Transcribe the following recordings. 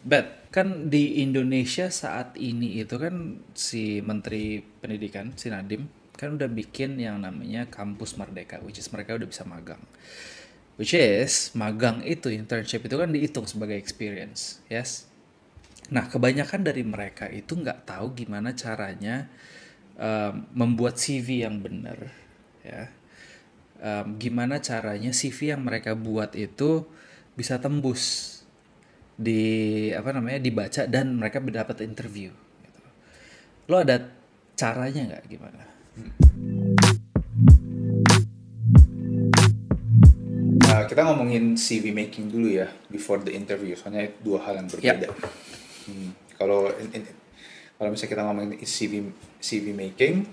but kan di Indonesia saat ini itu kan si Menteri Pendidikan, si Nadiem, kan udah bikin yang namanya Kampus Merdeka, which is mereka udah bisa magang. Which is, magang itu, internship itu kan dihitung sebagai experience, yes? Nah, kebanyakan dari mereka itu nggak tahu gimana caranya membuat CV yang benar, ya. Gimana caranya CV yang mereka buat itu bisa tembus di apa namanya dibaca dan mereka dapat interview. Gitu. Lo ada caranya nggak gimana? Kita ngomongin CV making dulu ya before the interview, soalnya itu dua hal yang berbeda. Kalau kalau misalnya kita ngomongin CV making,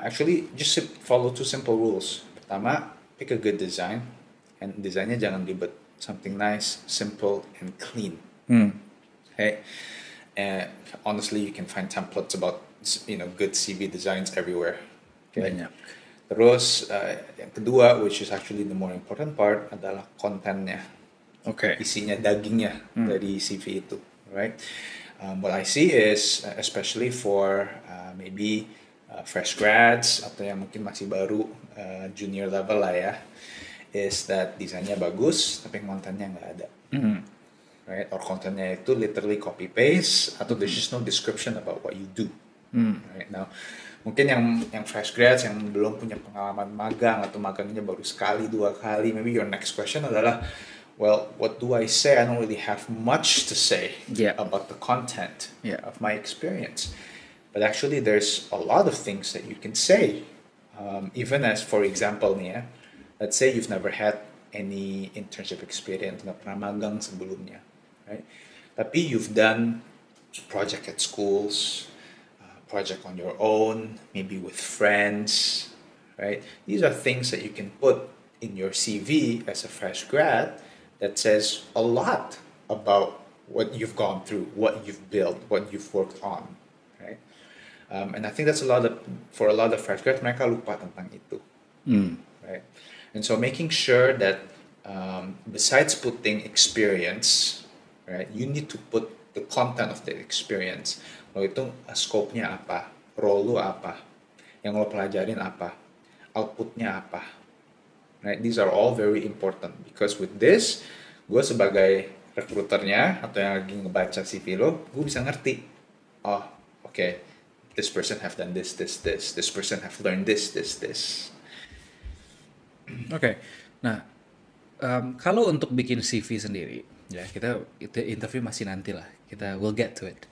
actually just follow two simple rules. Pertama, pick a good design, and desainnya jangan ribet, something nice, simple, and clean. Okay, and honestly, you can find templates about good CV designs everywhere. Okay? Banyak. Terus yang kedua, which is actually the more important part, adalah kontennya, isinya, dagingnya dari CV itu, right? What I see is, especially for maybe fresh grads atau yang mungkin masih baru junior level lah ya, is that desainnya bagus tapi kontennya nggak ada, right? Or kontennya itu literally copy paste atau there's just no description about what you do, right? Now mungkin yang fresh grads yang belum punya pengalaman magang atau magangnya baru sekali dua kali, maybe your next question adalah, well, what do I say? I don't really have much to say about the content of my experience. But actually there's a lot of things that you can say. Even as, for example nih ya, let's say you've never had any internship experience, nggak pernah magang sebelumnya, right? Tapi you've done project at schools, project on your own, maybe with friends, right? These are things that you can put in your CV as a fresh grad that says a lot about what you've gone through, what you've built, what you've worked on, right? And I think that's for a lot of fresh grads, mereka lupa tentang itu, right? And so making sure that besides putting experience, right, you need to put the content of the experience. Lo itu scope-nya apa, role lo apa, yang lo pelajarin apa, output-nya apa, right? These are all very important because with this, gue sebagai recruiternya atau yang lagi ngebaca CV lo, gue bisa ngerti, oh, okay, this person have done this, this person have learned this. Oke. Nah, kalau untuk bikin CV sendiri, ya kita interview masih nanti lah. We'll get to it.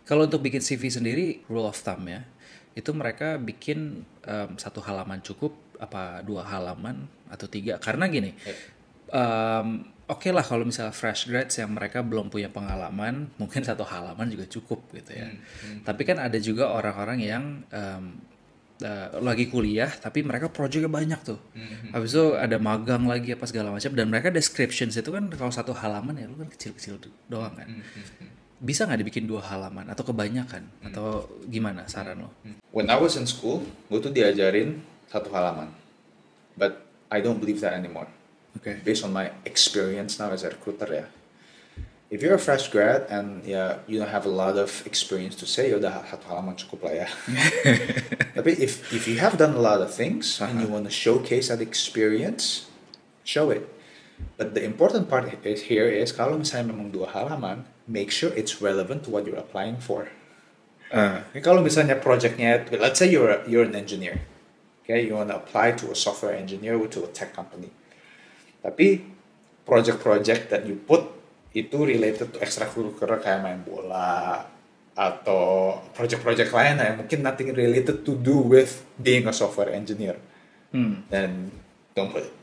Kalau untuk bikin CV sendiri, rule of thumb ya, itu mereka bikin satu halaman cukup, apa 2 halaman atau 3. Karena gini, oke lah kalau misalnya fresh grads yang mereka belum punya pengalaman, mungkin 1 halaman juga cukup gitu ya. Tapi kan ada juga orang-orang yang lagi kuliah tapi mereka projectnya banyak tuh. Habis itu ada magang lagi apa segala macam, dan mereka descriptions itu kan kalau 1 halaman ya lu kan kecil-kecil doang kan. Bisa nggak dibikin 2 halaman atau kebanyakan atau gimana saran lo? When I was in school, gue tuh diajarin 1 halaman, but I don't believe that anymore. Okay. Based on my experience now as a recruiter ya. If you're a fresh grad and you don't have a lot of experience to say, udah 1 halaman cukup lah ya. Tapi if you have done a lot of things and you want to showcase that experience, show it. But the important part here is kalau misalnya memang 2 halaman, make sure it's relevant to what you're applying for. Kalau misalnya projectnya, let's say you're an engineer, okay, you want to apply to a software engineer to a tech company. Tapi project that you put itu related to extracurricular kayak main bola atau project lain yang mungkin nothing related to do with being a software engineer, then don't put it.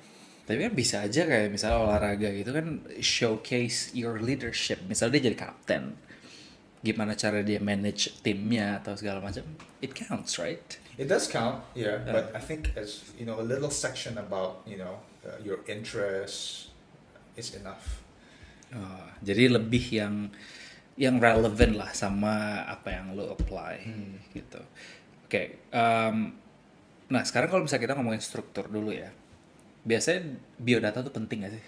Tapi kan bisa aja kayak misalnya olahraga gitu kan, showcase your leadership. Misalnya dia jadi kapten, gimana cara dia manage timnya atau segala macam. It counts, right? It does count, yeah. But I think as a little section about your interests is enough. Jadi lebih yang relevan lah sama apa yang lo apply gitu. Oke. Nah sekarang kalau misalnya kita ngomongin struktur dulu ya, biasanya biodata tuh penting gak sih?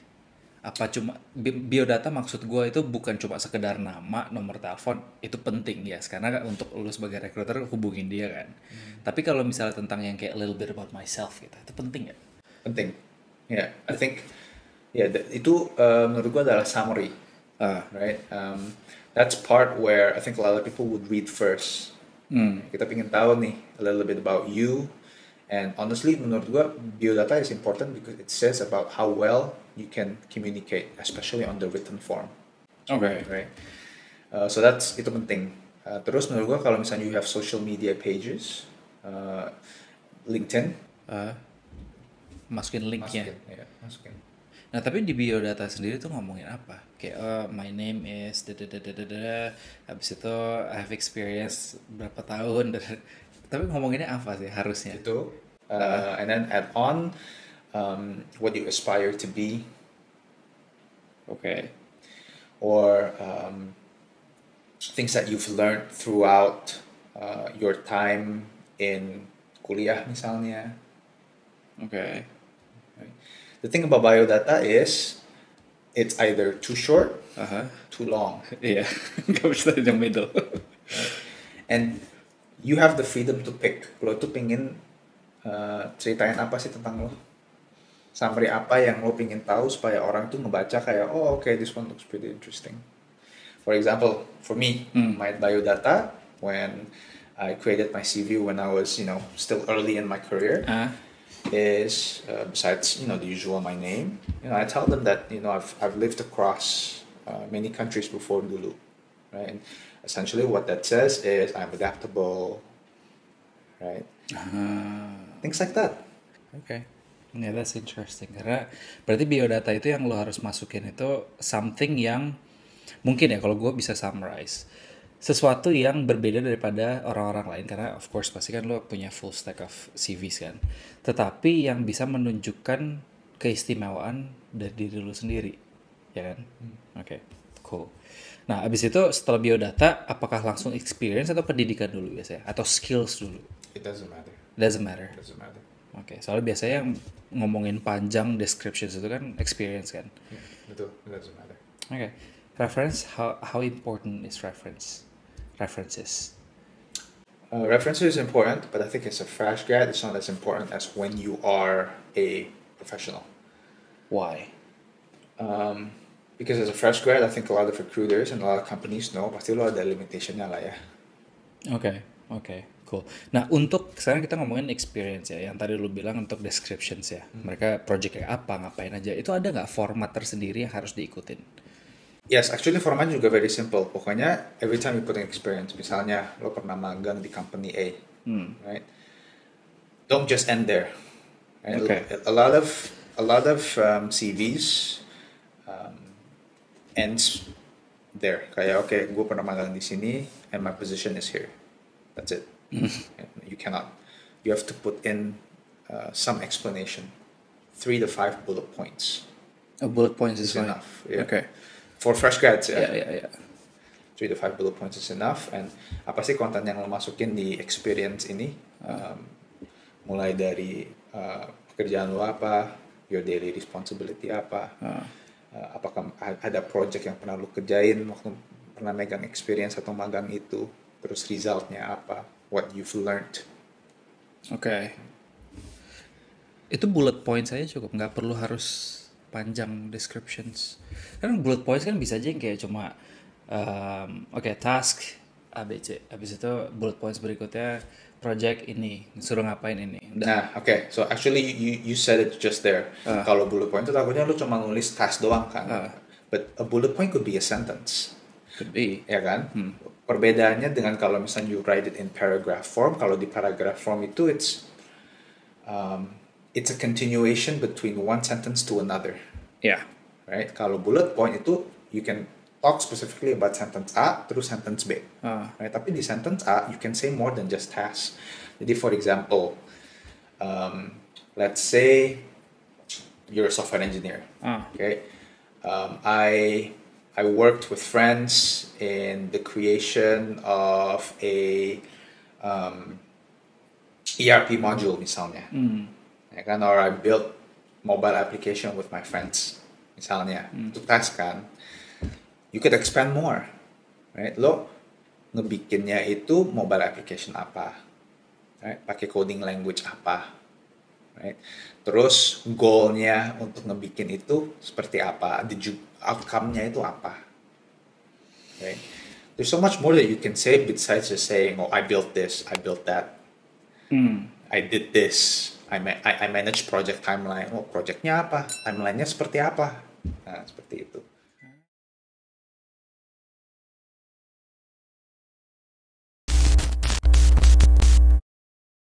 Apa cuma biodata maksud gue itu bukan cuma sekedar nama, nomor telepon, itu penting ya, karena untuk lu sebagai recruiter hubungin dia kan. Tapi kalau misalnya tentang yang kayak a little bit about myself gitu, itu penting ya? Penting. Ya, I think itu menurut gua adalah summary, right? That's part where I think a lot of people would read first. Kita pengen tahu nih a little bit about you, and honestly, menurut gua biodata is important because it says about how well you can communicate, especially on the written form, Oke. right? So itu penting. Terus menurut gua kalau misalnya you have social media pages, LinkedIn, Masukin linknya. masukin. Nah tapi di biodata sendiri tuh ngomongin apa? Kayak my name is da. Habis itu I have experience berapa tahun. Tapi ngomonginnya apa sih harusnya? Itu, and then add on what you aspire to be, Oke. or things that you've learned throughout your time in kuliah misalnya. Oke. Right? The thing about biodata is it's either too short, too long, Iya. Gak bisa in the middle. and you have the freedom to pick. Lo tuh pengen ceritain apa sih tentang lo? Summary apa yang lo pengen tahu supaya orang tuh ngebaca kayak, oh okay, this one looks pretty interesting. For example, for me, my biodata, when I created my CV when I was, still early in my career, is besides, the usual my name, I tell them that, I've lived across many countries before dulu, right? And essentially what that says is I'm adaptable, right? Things like that. Oke. Yeah, that's interesting. Karena berarti biodata itu yang lo harus masukin itu something yang mungkin ya kalau gue bisa summarize sesuatu yang berbeda daripada orang-orang lain, karena of course pasti kan lo punya full stack of CVs kan, tetapi yang bisa menunjukkan keistimewaan dari diri lo sendiri, ya kan? Oke, cool. Nah abis itu setelah biodata apakah langsung experience atau pendidikan dulu biasanya atau skills dulu? It doesn't matter. Doesn't matter. It doesn't matter. Oke, soalnya biasanya yang ngomongin panjang descriptions itu kan experience kan. Betul, it doesn't matter. Oke. Reference, how important is references? References is important, but I think as a fresh grad, it's not as important as when you are a professional. Why? Because as a fresh grad, I think a lot of recruiters and a lot of companies know pasti lo ada limitation-nya lah ya. Oke, cool. Nah untuk sekarang kita ngomongin experience ya, yang tadi lu bilang untuk descriptions ya, mereka project kayak apa, ngapain aja, itu ada nggak format tersendiri yang harus diikutin? Yes, actually formatnya juga very simple. Pokoknya every time you put an experience, misalnya lo pernah magang di company A, right? Don't just end there. Right? Okay. A lot of CVs ends there. Kayak okay, gue pernah magang di sini and my position is here. That's it. You cannot. You have to put in some explanation. 3 to 5 bullet points. Bullet points is enough. Yeah. Okay. For fresh grads, yeah. Yeah. 3 to 5 bullet points is enough. And apa sih konten yang lo masukin di experience ini? Mulai dari pekerjaan lo apa, your daily responsibility apa, apakah ada project yang pernah lo kerjain waktu pernah megang experience atau magang itu, terus resultnya apa, what you've learned. Oke. Itu bullet points aja cukup, nggak perlu harus panjang descriptions. Kan bullet points kan bisa aja yang kayak cuma task ABC, habis itu bullet points berikutnya project ini, suruh ngapain ini. Nah, so actually you said it just there. Kalau bullet point itu takutnya lu cuma nulis task doang kan. But a bullet point could be a sentence. Could be. Ya kan? Perbedaannya dengan kalau misalnya you write it in paragraph form, kalau di paragraph form itu it's a continuation between one sentence to another. Yeah. Right? Kalau bullet point itu you can talk specifically about sentence A terus sentence B. Right? Tapi di sentence A you can say more than just task. Jadi for example, let's say you're a software engineer. Okay? I worked with friends in the creation of a ERP module misalnya. Ya kan? Or I built mobile application with my friends. misalnya, untuk tes kan, you could expand more, right? Lo ngebikinnya itu mobile application apa, right? Pakai coding language apa, right? Terus goalnya untuk ngebikin itu seperti apa, outcome-nya itu apa, right? There's so much more that you can say besides just saying, oh, I built this, I built that, I did this, I manage project timeline. Oh, projectnya apa, timelinenya seperti apa, nah seperti itu.